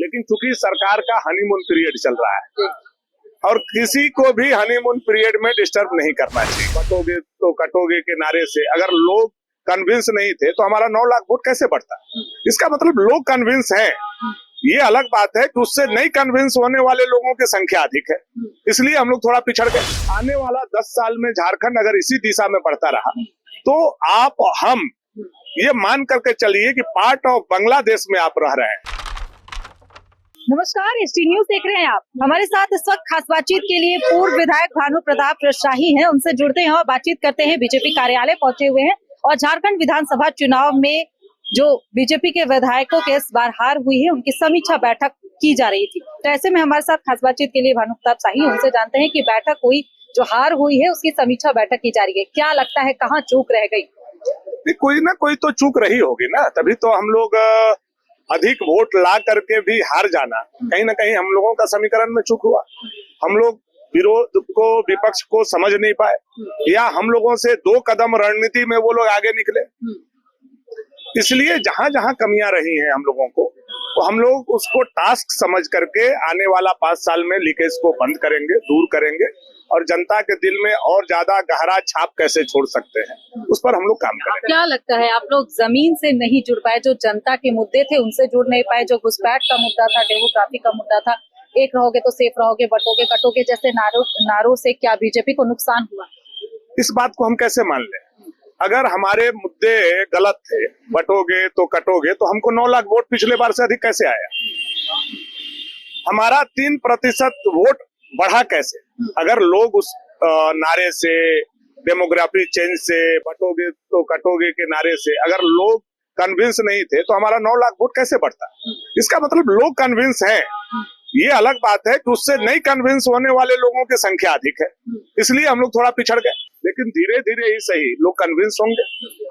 लेकिन चूंकि सरकार का हनीमून पीरियड चल रहा है और किसी को भी हनीमून पीरियड में डिस्टर्ब नहीं करना चाहिए। कटोगे तो कटोगे के नारे से अगर लोग कन्विंस नहीं थे तो हमारा 9 लाख वोट कैसे बढ़ता? इसका मतलब लोग कन्विंस हैं। ये अलग बात है कि उससे नहीं कन्विंस होने वाले लोगों की संख्या अधिक है, इसलिए हम लोग थोड़ा पिछड़ गए। आने वाला 10 साल में झारखंड अगर इसी दिशा में बढ़ता रहा तो आप हम ये मान करके चलिए कि पार्ट ऑफ बांग्लादेश में आप रह रहे हैं। नमस्कार, एसटी न्यूज देख रहे हैं आप। हमारे साथ इस वक्त खास बातचीत के लिए पूर्व विधायक भानु प्रताप शाही हैं। उनसे जुड़ते हैं और बातचीत करते हैं। बीजेपी कार्यालय पहुंचे हुए हैं और झारखंड विधानसभा चुनाव में जो बीजेपी के विधायकों के इस बार हार हुई है उनकी समीक्षा बैठक की जा रही थी। तो ऐसे में हमारे साथ खास बातचीत के लिए भानु प्रताप शाही, उनसे जानते हैं कि बैठक हुई, जो हार हुई है उसकी समीक्षा बैठक की जा रही है। क्या लगता है कहाँ चूक रह गई? कोई ना कोई तो चूक रही होगी ना, तभी तो हम लोग अधिक वोट ला करके भी हार जाना, कहीं ना कहीं हम लोगों का समीकरण में चूक हुआ। हम लोग विरोध को, विपक्ष को समझ नहीं पाए, या हम लोगों से 2 कदम रणनीति में वो लोग आगे निकले। इसलिए जहां जहां कमियां रही हैं हम लोगों को, तो हम लोग उसको टास्क समझ करके आने वाला 5 साल में लीकेज को बंद करेंगे, दूर करेंगे और जनता के दिल में और ज्यादा गहरा छाप कैसे छोड़ सकते हैं उस पर हम लोग काम करेंगे। क्या लगता है आप लोग जमीन से नहीं जुड़ पाए? जो जनता के मुद्दे थे उनसे जुड़ नहीं पाए। जो घुसपैठ का मुद्दा था, डेमोग्राफी का मुद्दा था, एक रहोगे तो सेफ रहोगे, बटोगे कटोगे जैसे नारों से क्या बीजेपी को नुकसान हुआ? इस बात को हम कैसे मान लें? अगर हमारे मुद्दे गलत थे, बटोगे तो कटोगे, तो हमको 9 लाख वोट पिछले बार से अधिक कैसे आया? हमारा 3% वोट बढ़ा कैसे? अगर लोग उस नारे से, डेमोग्राफी चेंज से, बटोगे तो कटोगे के नारे से अगर लोग कन्विंस नहीं थे तो हमारा 9 लाख वोट कैसे बढ़ता? इसका मतलब लोग कन्विंस हैं। ये अलग बात है कि उससे नहीं कन्विंस होने वाले लोगों की संख्या अधिक है, इसलिए हम लोग थोड़ा पिछड़ गए। लेकिन धीरे धीरे ही सही लोग कन्विंस होंगे।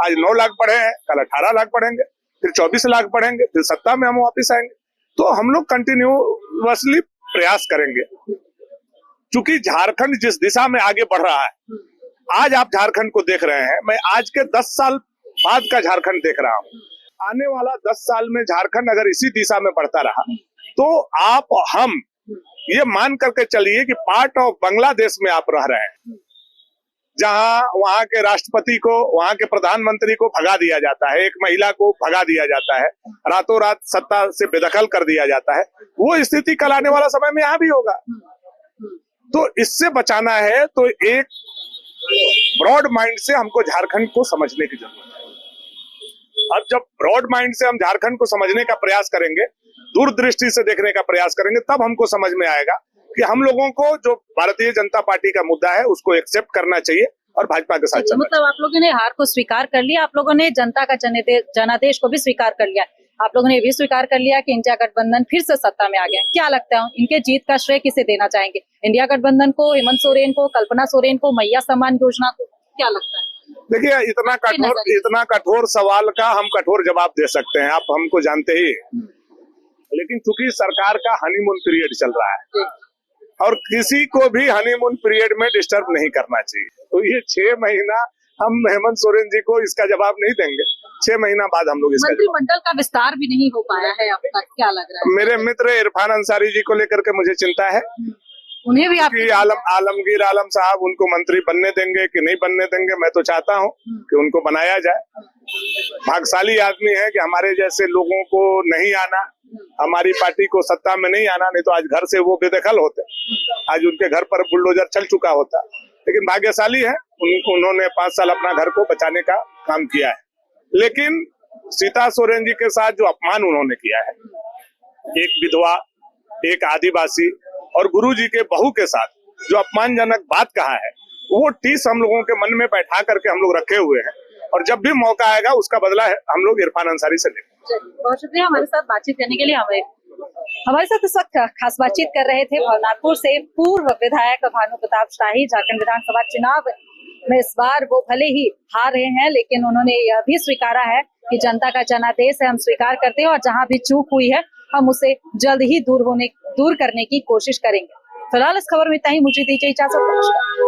आज 9 लाख बढ़े हैं, कल 18 लाख बढ़ेंगे, फिर 24 लाख बढ़ेंगे, फिर सत्ता में हम वापिस आएंगे। तो हम लोग कंटिन्यूअसली प्रयास करेंगे। चूंकि झारखंड जिस दिशा में आगे बढ़ रहा है, आज आप झारखंड को देख रहे हैं, मैं आज के 10 साल बाद का झारखंड देख रहा हूँ। आने वाला 10 साल में झारखंड अगर इसी दिशा में बढ़ता रहा तो आप हम ये मान करके चलिए कि पार्ट ऑफ बांग्लादेश में आप रह रहे हैं, जहां वहां के राष्ट्रपति को, वहां के प्रधानमंत्री को भगा दिया जाता है, एक महिला को भगा दिया जाता है, रातों रात सत्ता से बेदखल कर दिया जाता है। वो स्थिति कल आने वाला समय में यहाँ भी होगा। तो इससे बचाना है तो एक ब्रॉड माइंड से हमको झारखंड को समझने की जरूरत है। अब जब ब्रॉड माइंड से हम झारखंड को समझने का प्रयास करेंगे, दूरदृष्टि से देखने का प्रयास करेंगे, तब हमको समझ में आएगा कि हम लोगों को जो भारतीय जनता पार्टी का मुद्दा है उसको एक्सेप्ट करना चाहिए और भाजपा के साथ चलना चाहिए। मतलब आप लोगों ने हार को स्वीकार कर लिया, आप लोगों ने जनता का जनादेश को भी स्वीकार कर लिया, आप लोगों ने भी स्वीकार कर लिया कि इंडिया गठबंधन फिर से सत्ता में आ गया। क्या लगता है इनके जीत का श्रेय किसे देना चाहेंगे? इंडिया गठबंधन को, हेमंत सोरेन को, कल्पना सोरेन को, मैया सम्मान योजना को? क्या लगता है? देखिए, इतना कठोर सवाल का हम कठोर जवाब दे सकते हैं, आप हमको जानते ही। लेकिन चूंकि सरकार का हनीमून पीरियड चल रहा है और किसी को भी हनीमून पीरियड में डिस्टर्ब नहीं करना चाहिए, तो ये 6 महीना हम हेमंत सोरेन जी को इसका जवाब नहीं देंगे। 6 महीना बाद हम लोग इसका मंत्रिमंडल का विस्तार भी नहीं हो पाया है अब तक, क्या लग रहा है? मेरे मित्र इरफान अंसारी जी को लेकर के मुझे चिंता है। उन्हें भी आलमगीर आलम साहब उनको मंत्री बनने देंगे कि नहीं बनने देंगे, मैं तो चाहता हूं कि उनको बनाया जाए। भाग्यशाली आदमी है कि हमारे जैसे लोगों को नहीं आना, हमारी पार्टी को सत्ता में नहीं आना, नहीं तो आज घर से वो बेदखल होते, आज उनके घर पर बुलडोजर चल चुका होता। लेकिन भाग्यशाली है, उन्होंने 5 साल अपना घर को बचाने का काम किया है। लेकिन सीता सोरेन जी के साथ जो अपमान उन्होंने किया है, एक विधवा, एक आदिवासी और गुरुजी के बहू के साथ जो अपमानजनक बात कहा है, वो टीस हम लोगों के मन में बैठा करके हम लोग रखे हुए हैं और जब भी मौका आएगा उसका बदला हम लोग इरफान अंसारी से लेंगे। बहुत शुक्रिया हमारे साथ बातचीत करने के लिए। हमारे साथ इस वक्त खास बातचीत कर रहे थे भवनाथपुर से पूर्व विधायक भानु प्रताप शाही। झारखंड विधानसभा चुनाव में इस बार वो भले ही हार रहे हैं, लेकिन उन्होंने यह भी स्वीकारा है कि जनता का जनादेश है, हम स्वीकार करते हैं और जहां भी चूक हुई है हम उसे जल्द ही दूर करने की कोशिश करेंगे। फिलहाल इस खबर में इतना ही, मुझे दीजिए इजाजत।